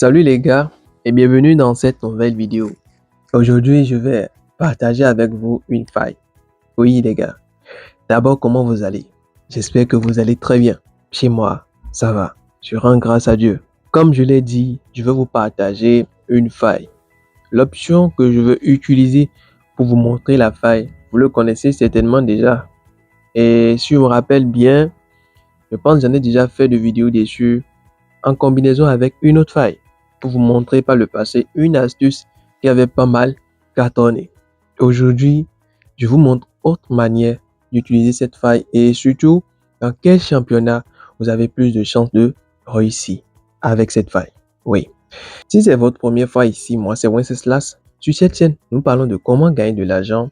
Salut les gars et bienvenue dans cette nouvelle vidéo. Aujourd'hui, je vais partager avec vous une faille. Oui les gars, d'abord comment vous allez? J'espère que vous allez très bien. Chez moi, ça va. Je rends grâce à Dieu. Comme je l'ai dit, je vais vous partager une faille. L'option que je veux utiliser pour vous montrer la faille, vous le connaissez certainement déjà. Et si je me rappelle bien, je pense que j'en ai déjà fait de vidéos dessus en combinaison avec une autre faille pour vous montrer par le passé une astuce qui avait pas mal cartonné. Aujourd'hui, je vous montre autre manière d'utiliser cette faille et surtout dans quel championnat vous avez plus de chances de réussir avec cette faille. Oui. Si c'est votre première fois ici, moi c'est Wenceslas. Sur cette chaîne, nous parlons de comment gagner de l'argent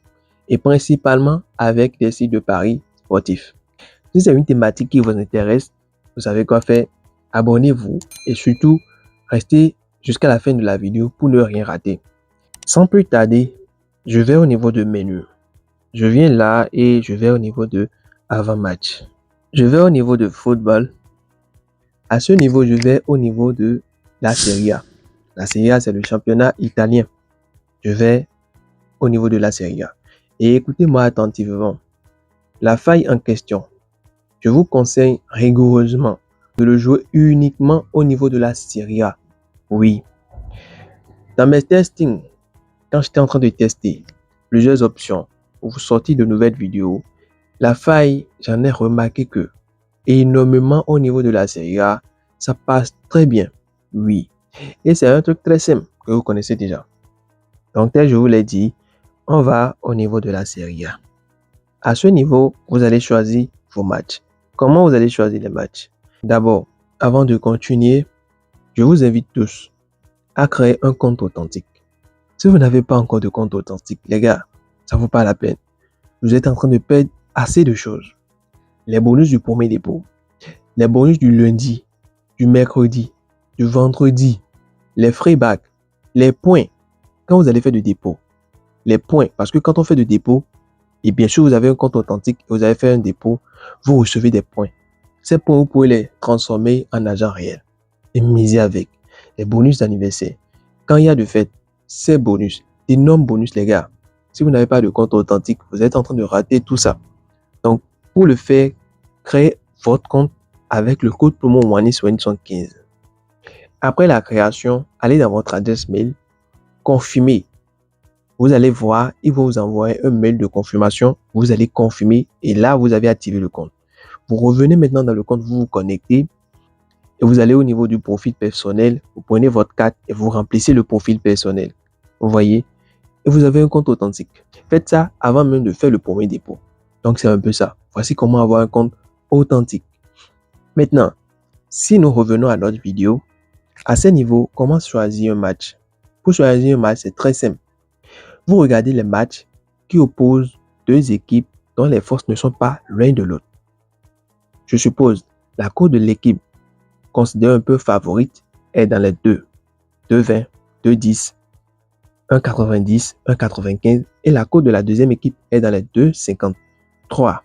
et principalement avec des sites de paris sportifs. Si c'est une thématique qui vous intéresse, vous savez quoi faire. Abonnez-vous et surtout, restez jusqu'à la fin de la vidéo pour ne rien rater. Sans plus tarder, je vais au niveau de menu. Je viens là et je vais au niveau de avant-match. Je vais au niveau de football. À ce niveau, je vais au niveau de la Serie A. La Serie A, c'est le championnat italien. Je vais au niveau de la Serie A. Et écoutez-moi attentivement. La faille en question, je vous conseille rigoureusement de le jouer uniquement au niveau de la Serie A. Oui. Dans mes testings, quand j'étais en train de tester plusieurs options pour vous sortir de nouvelles vidéos, la faille, j'en ai remarqué que énormément au niveau de la Serie A, ça passe très bien. Oui. Et c'est un truc très simple que vous connaissez déjà. Donc, tel je vous l'ai dit, on va au niveau de la Serie A. À ce niveau, vous allez choisir vos matchs. Comment vous allez choisir les matchs? D'abord, avant de continuer, je vous invite tous à créer un compte authentique. Si vous n'avez pas encore de compte authentique, les gars, ça ne vaut pas la peine. Vous êtes en train de perdre assez de choses. Les bonus du premier dépôt, les bonus du lundi, du mercredi, du vendredi, les free back, les points. Quand vous allez faire de dépôt, les points, parce que quand on fait de dépôt, et bien sûr vous avez un compte authentique et vous avez fait un dépôt, vous recevez des points. Ces points, vous pouvez les transformer en argent réel et miser avec. Les bonus d'anniversaire. Quand il y a de fêtes, ces bonus, d'énormes bonus les gars. Si vous n'avez pas de compte authentique, vous êtes en train de rater tout ça. Donc, pour le faire, créez votre compte avec le code promo WANIS75. Après la création, allez dans votre adresse mail, confirmez. Vous allez voir, ils vont vous envoyer un mail de confirmation. Vous allez confirmer et là, vous avez activé le compte. Vous revenez maintenant dans le compte, vous vous connectez et vous allez au niveau du profil personnel. Vous prenez votre carte et vous remplissez le profil personnel. Vous voyez? Et vous avez un compte authentique. Faites ça avant même de faire le premier dépôt. Donc, c'est un peu ça. Voici comment avoir un compte authentique. Maintenant, si nous revenons à notre vidéo, à ce niveau, comment choisir un match? Pour choisir un match, c'est très simple. Vous regardez les matchs qui opposent deux équipes dont les forces ne sont pas l'un de l'autre. Je suppose, la cote de l'équipe considérée un peu favorite est dans les 2,20, 2,10, 1,90, 1,95 et la cote de la deuxième équipe est dans les 2,50, 3,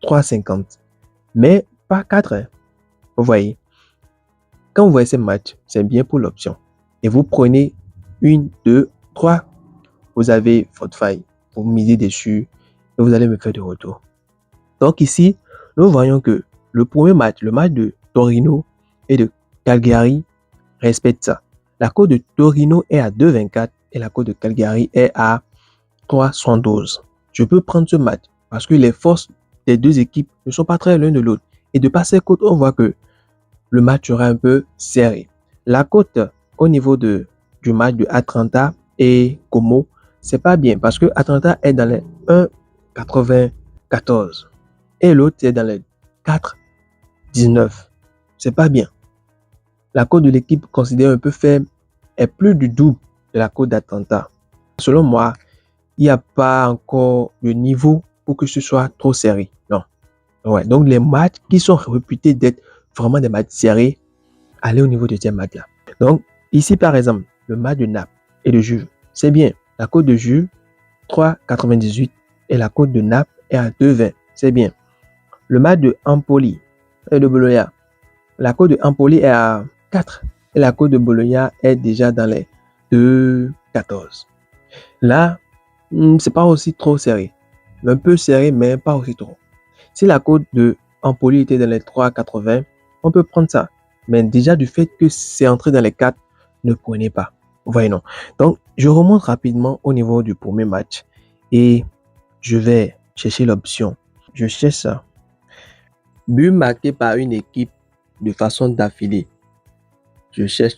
3,50. Mais pas 4. Hein. Vous voyez, quand vous voyez ces matchs, c'est bien pour l'option. Et vous prenez 1, 2, 3. Vous avez votre faille. Vous misez dessus et vous allez me faire de retour. Donc ici, nous voyons que le premier match, le match de Torino et de Cagliari, respecte ça. La cote de Torino est à 2,24 et la cote de Cagliari est à 3,72. Je peux prendre ce match parce que les forces des deux équipes ne sont pas très l'une de l'autre. Et de par ces cotes, on voit que le match sera un peu serré. La cote au niveau du match de Atalanta et Como, c'est pas bien parce que Atalanta est dans les 1,94 et l'autre est dans les 4,19. C'est pas bien. La cote de l'équipe considérée un peu faible est plus du double de la cote d'Atalanta. Selon moi, il n'y a pas encore le niveau pour que ce soit trop serré. Non. Ouais. Donc les matchs qui sont réputés d'être vraiment des matchs serrés, allez au niveau de ces matchs-là. Donc ici par exemple, le match de Naples et de Juve, c'est bien. La cote de Juve, 3,98 et la cote de Naples est à 2,20. C'est bien. Le match de Empoli et de Bologna, la cote de Empoli est à 4 et la cote de Bologna est déjà dans les 2,14. Là, c'est pas aussi trop serré. Un peu serré, mais pas aussi trop. Si la cote de Empoli était dans les 3,80, on peut prendre ça. Mais déjà, du fait que c'est entré dans les 4, ne prenez pas. Vous voyez, non. Donc, je remonte rapidement au niveau du premier match et je vais chercher l'option. Je cherche ça. But marqué par une équipe de façon d'affilée. Je cherche.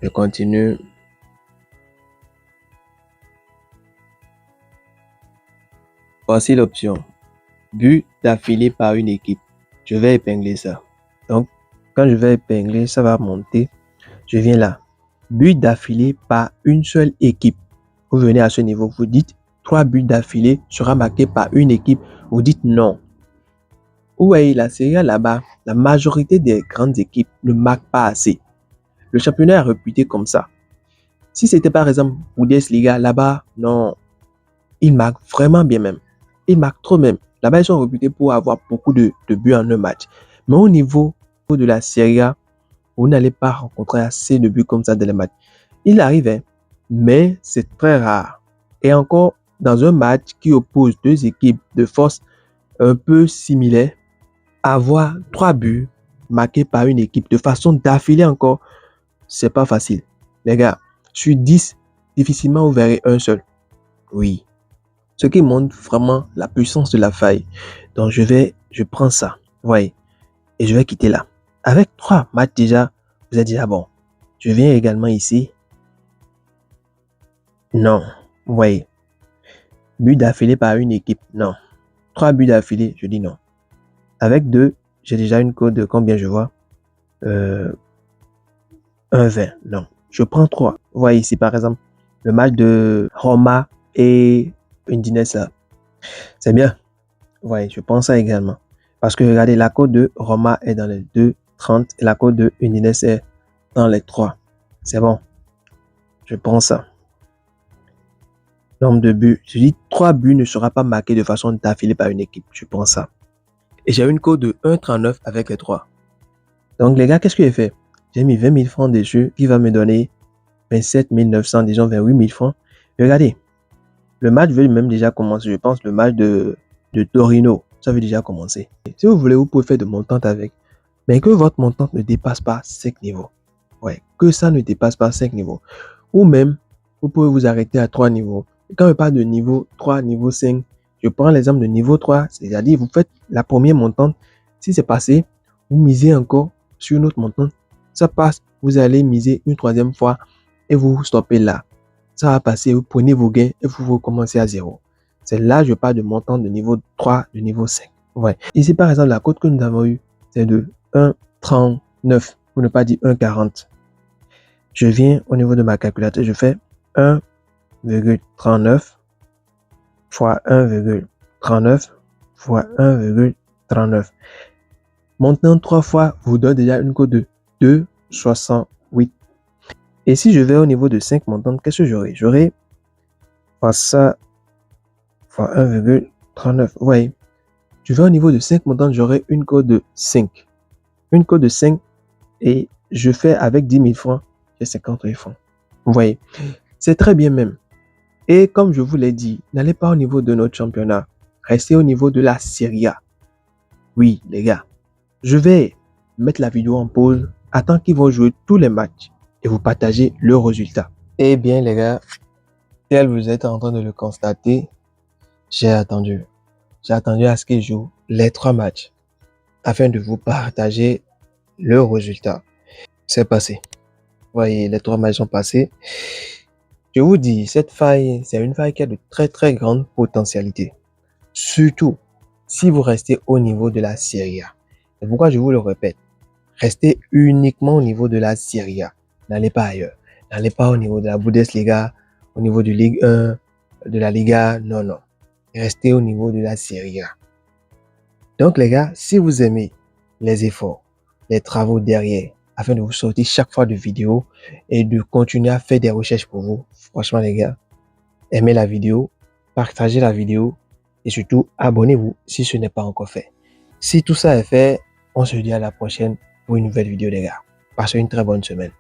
Je continue. Voici l'option. But d'affilée par une équipe. Je vais épingler ça. Donc, quand je vais épingler, ça va monter. Je viens là. But d'affilée par une seule équipe. Vous venez à ce niveau, vous dites 3 buts d'affilée sera marqué par une équipe. Vous dites non. Vous voyez, la Serie A là-bas, la majorité des grandes équipes ne marquent pas assez. Le championnat est réputé comme ça. Si c'était par exemple Bundesliga, là-bas, non, ils marquent vraiment bien même. Ils marquent trop même. Là-bas, ils sont réputés pour avoir beaucoup de buts en un match. Mais au niveau de la Serie A, vous n'allez pas rencontrer assez de buts comme ça dans les matchs. Il arrive, hein, mais c'est très rare. Et encore, dans un match qui oppose deux équipes de force un peu similaires, avoir 3 buts marqués par une équipe de façon d'affilée encore, c'est pas facile. Les gars, sur 10, difficilement vous verrez un seul. Oui. Ce qui montre vraiment la puissance de la faille. Donc je prends ça. Vous voyez. Et je vais quitter là. Avec 3 matchs déjà, vous êtes déjà bon. Je viens également ici. Non. Vous voyez. But d'affilée par une équipe. Non. 3 buts d'affilée, je dis non. Avec 2, j'ai déjà une cote de combien je vois 1,20. Non. Je prends 3. Vous voyez ici par exemple le match de Roma et Udinese là. C'est bien. Vous voyez, je prends ça également. Parce que regardez, la cote de Roma est dans les 2,30 et la cote de Udinese est dans les 3. C'est bon. Je prends ça. Nombre de buts. Je dis 3 buts ne sera pas marqué de façon d'affilée par une équipe. Je prends ça. Et j'ai une cote de 1,39 avec les 3. Donc les gars, qu'est-ce que j'ai fait? J'ai mis 20 000 francs dessus qui va me donner 27 900, disons 28 000 francs. Regardez, le match veut même déjà commencer. Je pense le match de Torino, ça veut déjà commencer. Si vous voulez, vous pouvez faire de montante avec. Mais que votre montante ne dépasse pas 5 niveaux. Ouais, que ça ne dépasse pas 5 niveaux. Ou même, vous pouvez vous arrêter à 3 niveaux. Et quand je parle de niveau 3, niveau 5, je prends l'exemple de niveau 3, c'est-à-dire vous faites la première montante. Si c'est passé, vous misez encore sur une autre montante. Ça passe, vous allez miser une 3e fois et vous stoppez là. Ça va passer, vous prenez vos gains et vous recommencez à 0. C'est là, je parle de montant de niveau 3, de niveau 5. Ouais. Ici, par exemple, la cote que nous avons eue, c'est de 1,39, pour ne pas dire 1,40. Je viens au niveau de ma calculatrice, je fais 1,39 fois 1,39 fois 1,39. Montant 3 fois vous donne déjà une cote de 2,68. Et si je vais au niveau de 5 montantes, qu'est-ce que j'aurai? J'aurai ça fois 1,39. Vous voyez, je vais au niveau de 5 montantes, j'aurai une cote de 5. Une cote de 5 et je fais avec 10 000 francs, j'ai 50 000 francs. Vous voyez, c'est très bien même. Et comme je vous l'ai dit, n'allez pas au niveau de notre championnat. Restez au niveau de la Serie A. Oui, les gars, je vais mettre la vidéo en pause, attendre qu'ils vont jouer tous les matchs et vous partager le résultat. Eh bien, les gars, tel vous êtes en train de le constater, j'ai attendu à ce qu'ils jouent les 3 matchs afin de vous partager le résultat. C'est passé. Vous voyez, les 3 matchs sont passés. Je vous dis, cette faille, c'est une faille qui a de très très grandes potentialités. Surtout, si vous restez au niveau de la Serie A. C'est pourquoi je vous le répète. Restez uniquement au niveau de la Serie A. N'allez pas ailleurs. N'allez pas au niveau de la Bundesliga, au niveau de Ligue 1, de la Liga. Non, non. Restez au niveau de la Serie A. Donc les gars, si vous aimez les efforts, les travaux derrière, afin de vous sortir chaque fois de vidéos et de continuer à faire des recherches pour vous, franchement les gars, aimez la vidéo, partagez la vidéo et surtout abonnez-vous si ce n'est pas encore fait. Si tout ça est fait, on se dit à la prochaine. pour une nouvelle vidéo les gars. Passez une très bonne semaine.